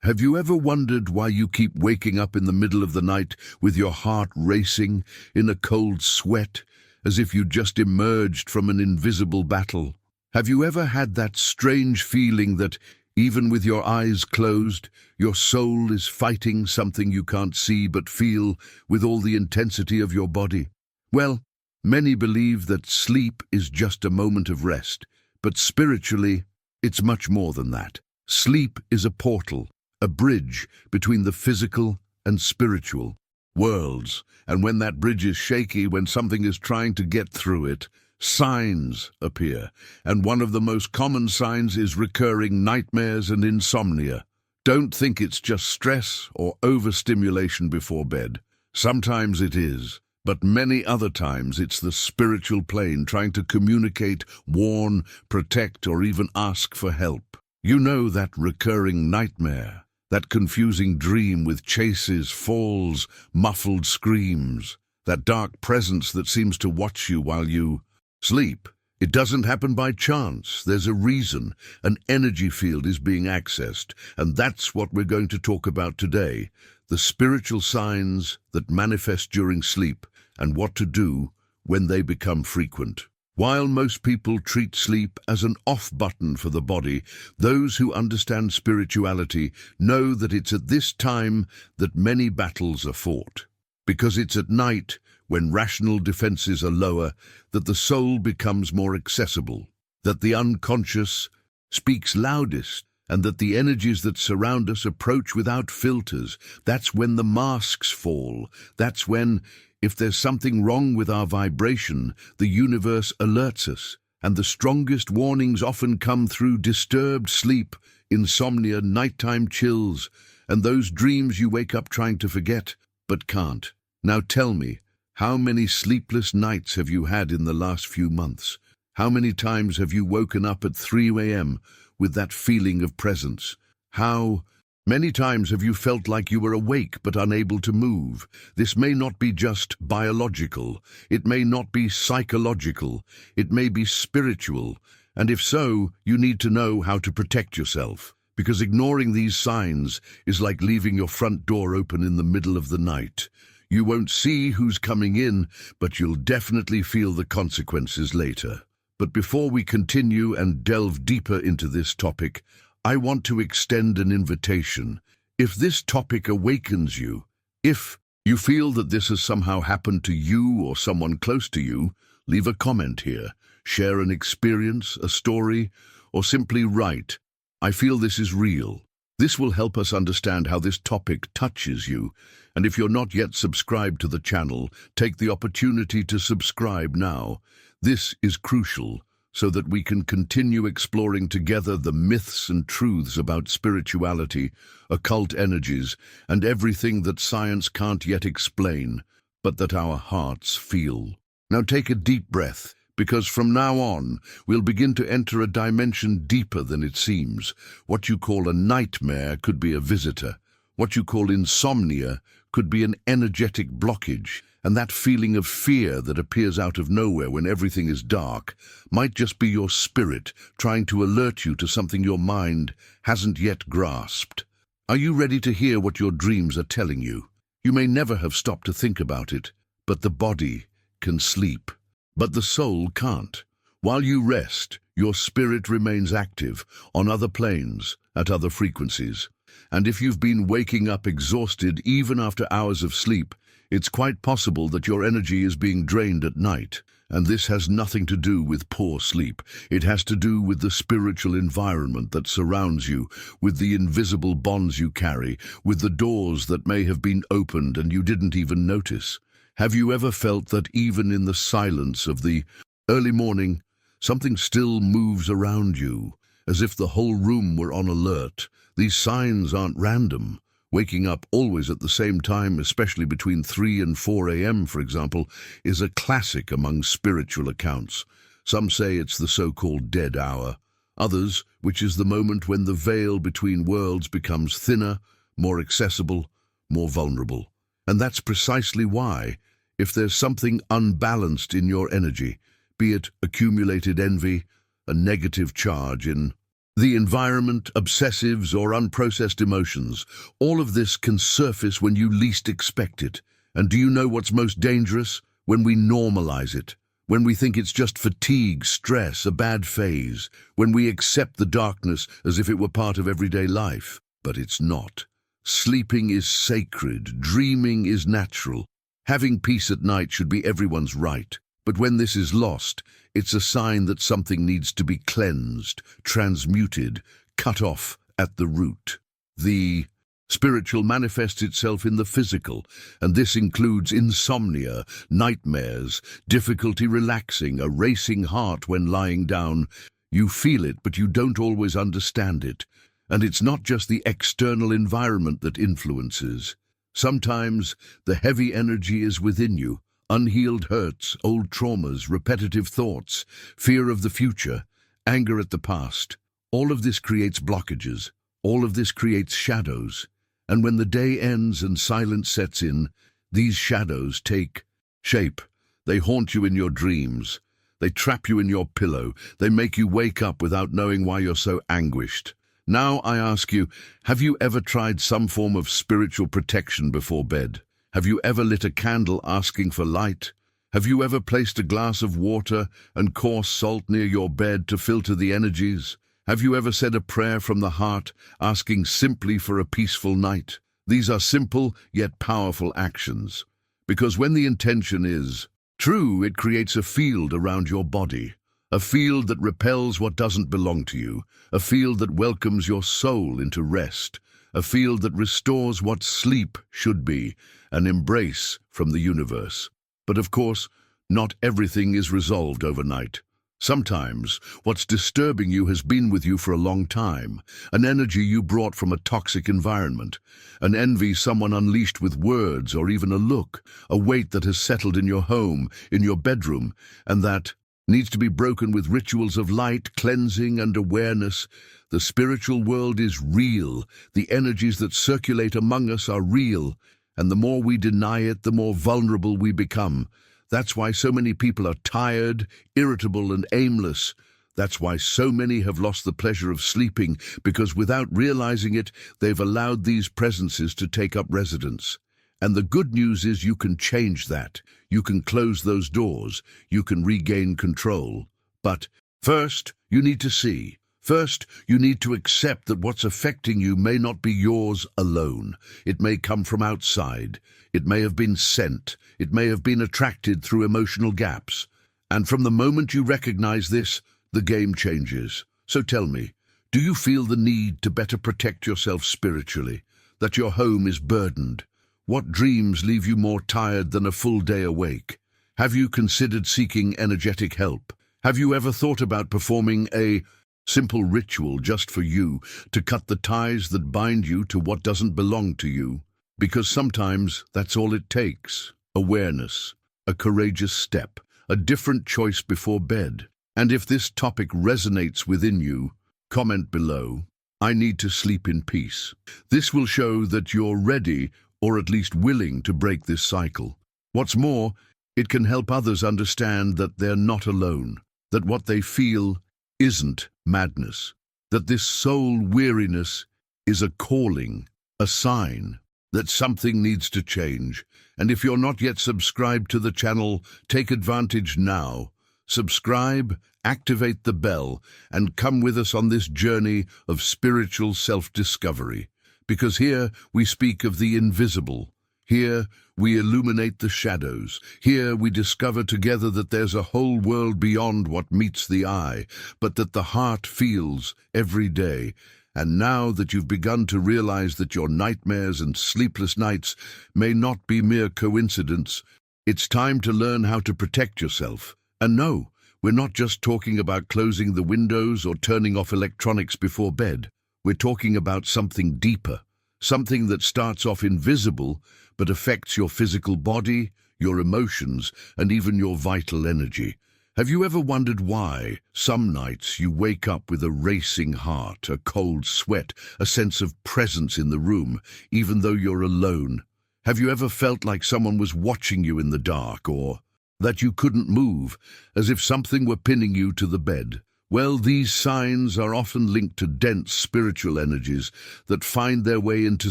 Have you ever wondered why you keep waking up in the middle of the night with your heart racing, in a cold sweat, as if you'd just emerged from an invisible battle? Have you ever had that strange feeling that, even with your eyes closed, your soul is fighting something you can't see but feel with all the intensity of your body? Well, many believe that sleep is just a moment of rest, but spiritually, it's much more than that. Sleep is a portal, a bridge between the physical and spiritual worlds. And when that bridge is shaky, when something is trying to get through it, signs appear. And one of the most common signs is recurring nightmares and insomnia. Don't think it's just stress or overstimulation before bed. Sometimes it is, but many other times it's the spiritual plane trying to communicate, warn, protect, or even ask for help. You know, that recurring nightmare, that confusing dream with chases, falls, muffled screams, that dark presence that seems to watch you while you sleep. It doesn't happen by chance. There's a reason. An energy field is being accessed, and that's what we're going to talk about today. The spiritual signs that manifest during sleep and what to do when they become frequent. While most people treat sleep as an off button for the body, those who understand spirituality know that it's at this time that many battles are fought. Because it's at night, when rational defenses are lower, that the soul becomes more accessible, that the unconscious speaks loudest, and that the energies that surround us approach without filters. That's when the masks fall. That's when, if there's something wrong with our vibration, the universe alerts us. And the strongest warnings often come through disturbed sleep, insomnia, nighttime chills, and those dreams you wake up trying to forget, but can't. Now tell me, how many sleepless nights have you had in the last few months? How many times have you woken up at 3 a.m. with that feeling of presence? How many times have you felt like you were awake but unable to move? This may not be just biological. It may not be psychological. It may be spiritual. And if so, you need to know how to protect yourself. Because ignoring these signs is like leaving your front door open in the middle of the night. You won't see who's coming in, but you'll definitely feel the consequences later. But before we continue and delve deeper into this topic, I want to extend an invitation. If this topic awakens you, if you feel that this has somehow happened to you or someone close to you, leave a comment here, share an experience, a story, or simply write, "I feel this is real." This will help us understand how this topic touches you. And if you're not yet subscribed to the channel, take the opportunity to subscribe now. This is crucial, so that we can continue exploring together the myths and truths about spirituality, occult energies, and everything that science can't yet explain, but that our hearts feel. Now take a deep breath, because from now on, we'll begin to enter a dimension deeper than it seems. What you call a nightmare could be a visitor. What you call insomnia could be an energetic blockage. And that feeling of fear that appears out of nowhere when everything is dark might just be your spirit trying to alert you to something your mind hasn't yet grasped. Are you ready to hear what your dreams are telling you? You may never have stopped to think about it, but the body can sleep. But the soul can't. While you rest, your spirit remains active on other planes, at other frequencies. And if you've been waking up exhausted even after hours of sleep, it's quite possible that your energy is being drained at night. And this has nothing to do with poor sleep. It has to do with the spiritual environment that surrounds you, with the invisible bonds you carry, with the doors that may have been opened and you didn't even notice. Have you ever felt that even in the silence of the early morning, something still moves around you, as if the whole room were on alert? These signs aren't random. Waking up always at the same time, especially between 3 and 4 a.m., for example, is a classic among spiritual accounts. Some say it's the so-called dead hour. Others, which is the moment when the veil between worlds becomes thinner, more accessible, more vulnerable. And that's precisely why, if there's something unbalanced in your energy, be it accumulated envy, a negative charge in The environment, obsessives, or unprocessed emotions, all of this can surface when you least expect it. And do you know what's most dangerous? When we normalize it. When we think it's just fatigue, stress, a bad phase. When we accept the darkness as if it were part of everyday life. But it's not. Sleeping is sacred. Dreaming is natural. Having peace at night should be everyone's right. But when this is lost, it's a sign that something needs to be cleansed, transmuted, cut off at the root. The spiritual manifests itself in the physical, and this includes insomnia, nightmares, difficulty relaxing, a racing heart when lying down. You feel it, but you don't always understand it. And it's not just the external environment that influences. Sometimes the heavy energy is within you. Unhealed hurts, old traumas, repetitive thoughts, fear of the future, anger at the past. All of this creates blockages. All of this creates shadows. And when the day ends and silence sets in, these shadows take shape. They haunt you in your dreams. They trap you in your pillow. They make you wake up without knowing why you're so anguished. Now I ask you, have you ever tried some form of spiritual protection before bed? Have you ever lit a candle asking for light? Have you ever placed a glass of water and coarse salt near your bed to filter the energies? Have you ever said a prayer from the heart, asking simply for a peaceful night? These are simple yet powerful actions, because when the intention is true, it creates a field around your body, a field that repels what doesn't belong to you, a field that welcomes your soul into rest, a field that restores what sleep should be, an embrace from the universe. But of course, not everything is resolved overnight. Sometimes, what's disturbing you has been with you for a long time, an energy you brought from a toxic environment, an envy someone unleashed with words or even a look, a weight that has settled in your home, in your bedroom, and that needs to be broken with rituals of light, cleansing, and awareness. The spiritual world is real. The energies that circulate among us are real, and the more we deny it, the more vulnerable we become. That's why so many people are tired, irritable, and aimless. That's why so many have lost the pleasure of sleeping, because without realizing it, they've allowed these presences to take up residence. And the good news is you can change that. You can close those doors. You can regain control. But first, you need to see. First, you need to accept that what's affecting you may not be yours alone. It may come from outside. It may have been sent. It may have been attracted through emotional gaps. And from the moment you recognize this, the game changes. So tell me, do you feel the need to better protect yourself spiritually? That your home is burdened? What dreams leave you more tired than a full day awake? Have you considered seeking energetic help? Have you ever thought about performing a simple ritual just for you, to cut the ties that bind you to what doesn't belong to you? Because sometimes that's all it takes. Awareness, a courageous step, a different choice before bed. And if this topic resonates within you, comment below, "I need to sleep in peace." This will show that you're ready, or at least willing, to break this cycle. What's more, it can help others understand that they're not alone, that what they feel isn't madness, that this soul weariness is a calling, a sign that something needs to change. And if you're not yet subscribed to the channel, take advantage now. Subscribe, activate the bell, and come with us on this journey of spiritual self-discovery. Because here we speak of the invisible. Here we illuminate the shadows. Here we discover together that there's a whole world beyond what meets the eye, but that the heart feels every day. And now that you've begun to realize that your nightmares and sleepless nights may not be mere coincidence, it's time to learn how to protect yourself. And no, we're not just talking about closing the windows or turning off electronics before bed. We're talking about something deeper, something that starts off invisible but affects your physical body, your emotions, and even your vital energy. Have you ever wondered why some nights you wake up with a racing heart, a cold sweat, a sense of presence in the room, even though you're alone? Have you ever felt like someone was watching you in the dark, or that you couldn't move, as if something were pinning you to the bed? Well, these signs are often linked to dense spiritual energies that find their way into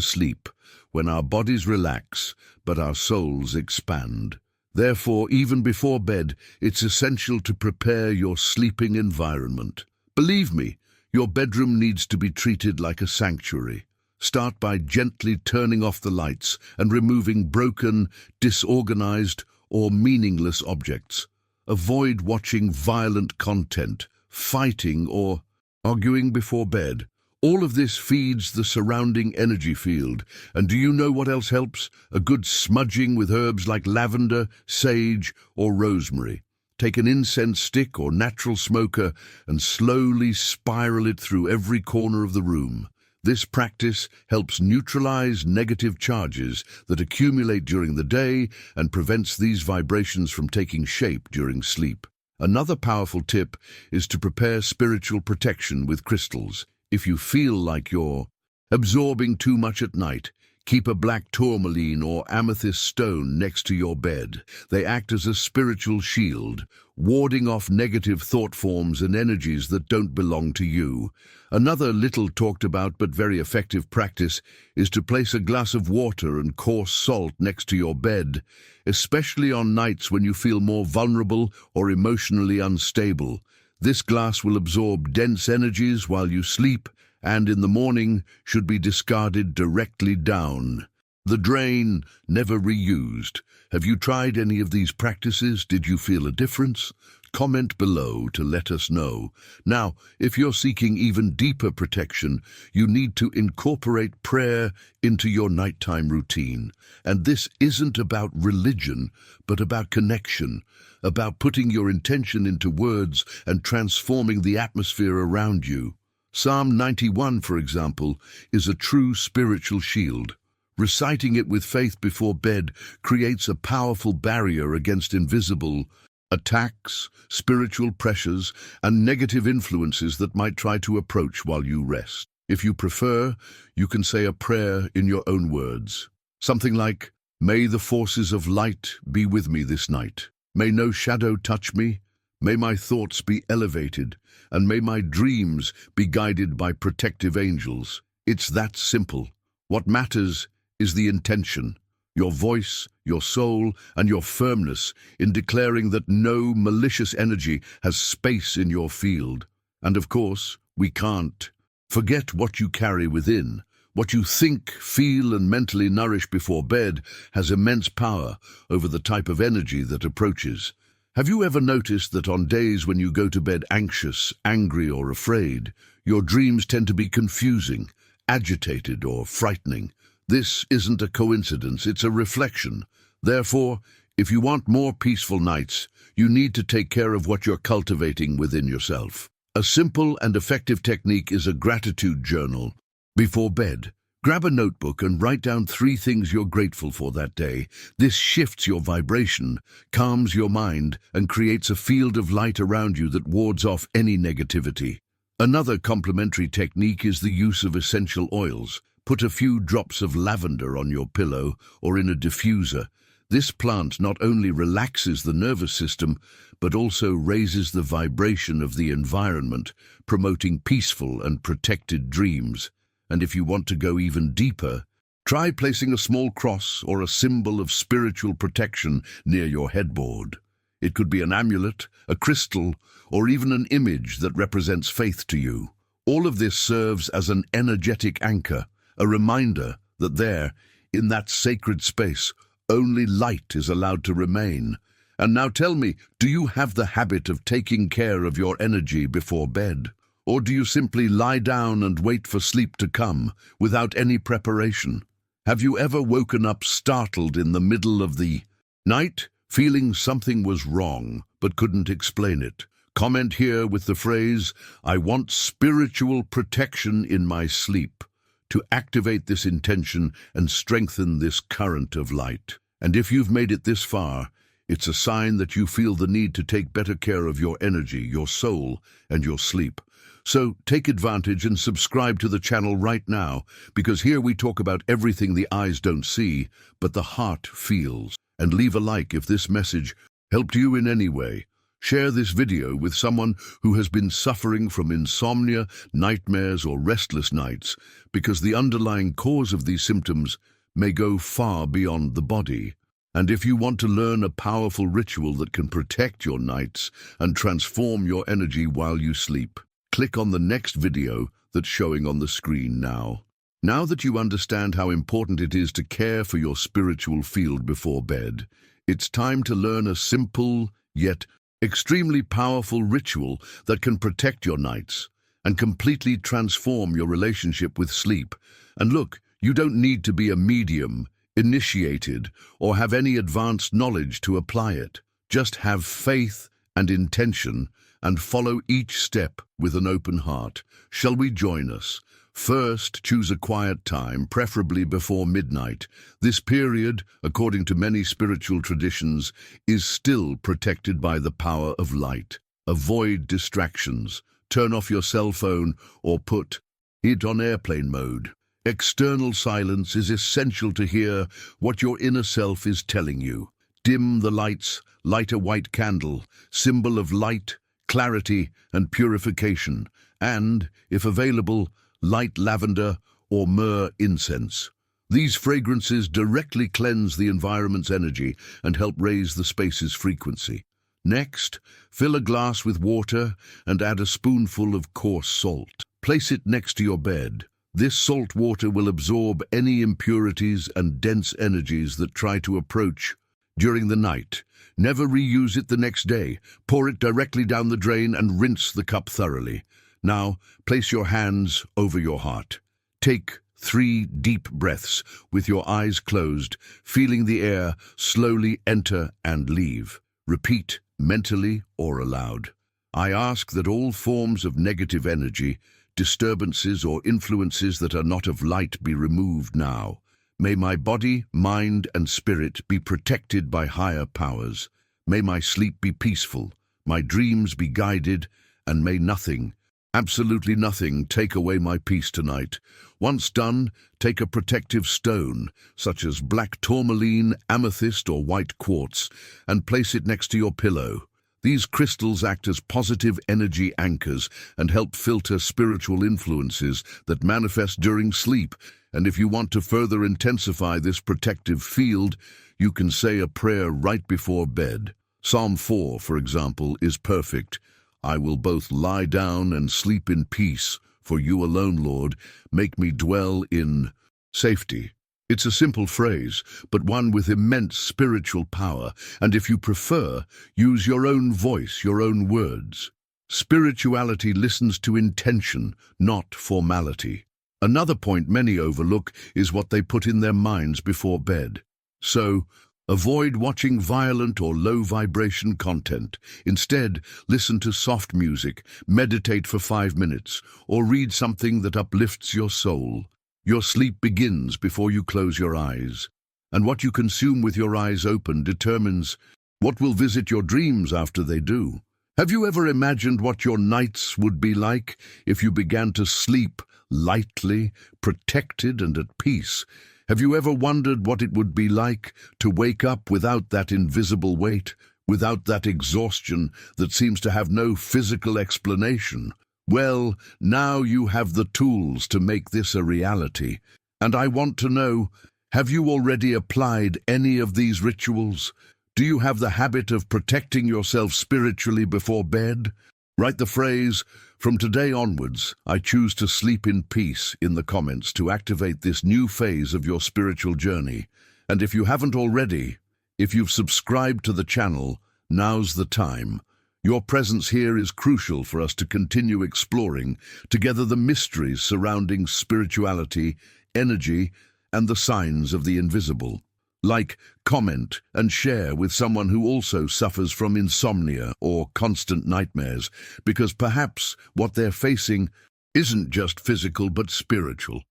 sleep when our bodies relax, but our souls expand. Therefore, even before bed, it's essential to prepare your sleeping environment. Believe me, your bedroom needs to be treated like a sanctuary. Start by gently turning off the lights and removing broken, disorganized, or meaningless objects. Avoid watching violent content, fighting, or arguing before bed. All of this feeds the surrounding energy field. And do you know what else helps? A good smudging with herbs like lavender, sage, or rosemary. Take an incense stick or natural smoker and slowly spiral it through every corner of the room. This practice helps neutralize negative charges that accumulate during the day and prevents these vibrations from taking shape during sleep. Another powerful tip is to prepare spiritual protection with crystals. If you feel like you're absorbing too much at night, keep a black tourmaline or amethyst stone next to your bed. They act as a spiritual shield, warding off negative thought forms and energies that don't belong to you. Another little talked about but very effective practice is to place a glass of water and coarse salt next to your bed, especially on nights when you feel more vulnerable or emotionally unstable. This glass will absorb dense energies while you sleep, and in the morning should be discarded directly down the drain, never reused. Have you tried any of these practices? Did you feel a difference? Comment below to let us know. Now, if you're seeking even deeper protection, you need to incorporate prayer into your nighttime routine. And this isn't about religion, but about connection, about putting your intention into words and transforming the atmosphere around you. Psalm 91, for example, is a true spiritual shield. Reciting it with faith before bed creates a powerful barrier against invisible attacks, spiritual pressures, and negative influences that might try to approach while you rest. If you prefer, you can say a prayer in your own words. Something like, "May the forces of light be with me this night. May no shadow touch me. May my thoughts be elevated, and may my dreams be guided by protective angels." It's that simple. What matters is the intention, your voice, your soul, and your firmness in declaring that no malicious energy has space in your field. And of course, we can't forget what you carry within. What you think, feel, and mentally nourish before bed has immense power over the type of energy that approaches. Have you ever noticed that on days when you go to bed anxious, angry, or afraid, your dreams tend to be confusing, agitated, or frightening? This isn't a coincidence, it's a reflection. Therefore, if you want more peaceful nights, you need to take care of what you're cultivating within yourself. A simple and effective technique is a gratitude journal. Before bed, grab a notebook and write down 3 things you're grateful for that day. This shifts your vibration, calms your mind, and creates a field of light around you that wards off any negativity. Another complementary technique is the use of essential oils. Put a few drops of lavender on your pillow or in a diffuser. This plant not only relaxes the nervous system, but also raises the vibration of the environment, promoting peaceful and protected dreams. And if you want to go even deeper, try placing a small cross or a symbol of spiritual protection near your headboard. It could be an amulet, a crystal, or even an image that represents faith to you. All of this serves as an energetic anchor, a reminder that there, in that sacred space, only light is allowed to remain. And now tell me, do you have the habit of taking care of your energy before bed? Or do you simply lie down and wait for sleep to come without any preparation? Have you ever woken up startled in the middle of the night, feeling something was wrong but couldn't explain it? Comment here with the phrase, "I want spiritual protection in my sleep," to activate this intention and strengthen this current of light. And if you've made it this far, it's a sign that you feel the need to take better care of your energy, your soul, and your sleep. So take advantage and subscribe to the channel right now, because here we talk about everything the eyes don't see, but the heart feels. And leave a like if this message helped you in any way. Share this video with someone who has been suffering from insomnia, nightmares, or restless nights, because the underlying cause of these symptoms may go far beyond the body. And if you want to learn a powerful ritual that can protect your nights and transform your energy while you sleep, click on the next video that's showing on the screen now. Now that you understand how important it is to care for your spiritual field before bed, it's time to learn a simple, yet extremely powerful ritual that can protect your nights and completely transform your relationship with sleep. And look, you don't need to be a medium, initiated, or have any advanced knowledge to apply it. Just have faith and intention and follow each step with an open heart. Shall we join us? First, choose a quiet time, preferably before midnight. This period, according to many spiritual traditions, is still protected by the power of light. Avoid distractions. Turn off your cell phone or put it on airplane mode. External silence is essential to hear what your inner self is telling you. Dim the lights, light a white candle, symbol of light, clarity, and purification, and, if available, light lavender or myrrh incense. These fragrances directly cleanse the environment's energy and help raise the space's frequency. Next, fill a glass with water and add a spoonful of coarse salt. Place it next to your bed. This salt water will absorb any impurities and dense energies that try to approach during the night. Never reuse it the next day. Pour it directly down the drain and rinse the cup thoroughly. Now, place your hands over your heart. Take 3 deep breaths with your eyes closed, feeling the air slowly enter and leave. Repeat mentally or aloud. I ask that all forms of negative energy, disturbances or influences that are not of light be removed now. May my body, mind, and spirit be protected by higher powers. May my sleep be peaceful, my dreams be guided, and may nothing, absolutely nothing, take away my peace tonight. Once done, take a protective stone, such as black tourmaline, amethyst, or white quartz, and place it next to your pillow. These crystals act as positive energy anchors and help filter spiritual influences that manifest during sleep. And if you want to further intensify this protective field, you can say a prayer right before bed. Psalm 4, for example, is perfect. I will both lie down and sleep in peace, for you alone, Lord, make me dwell in safety. It's a simple phrase, but one with immense spiritual power, and if you prefer, use your own voice, your own words. Spirituality listens to intention, not formality. Another point many overlook is what they put in their minds before bed. So, avoid watching violent or low-vibration content. Instead, listen to soft music, meditate for 5 minutes, or read something that uplifts your soul. Your sleep begins before you close your eyes, and what you consume with your eyes open determines what will visit your dreams after they do. Have you ever imagined what your nights would be like if you began to sleep lightly, protected, and at peace? Have you ever wondered what it would be like to wake up without that invisible weight, without that exhaustion that seems to have no physical explanation? Well, now you have the tools to make this a reality. And I want to know, have you already applied any of these rituals? Do you have the habit of protecting yourself spiritually before bed? Write the phrase, "From today onwards, I choose to sleep in peace," in the comments to activate this new phase of your spiritual journey. And if you haven't already, if you've subscribed to the channel, now's the time. Your presence here is crucial for us to continue exploring together the mysteries surrounding spirituality, energy, and the signs of the invisible. Like, comment, and share with someone who also suffers from insomnia or constant nightmares, because perhaps what they're facing isn't just physical but spiritual.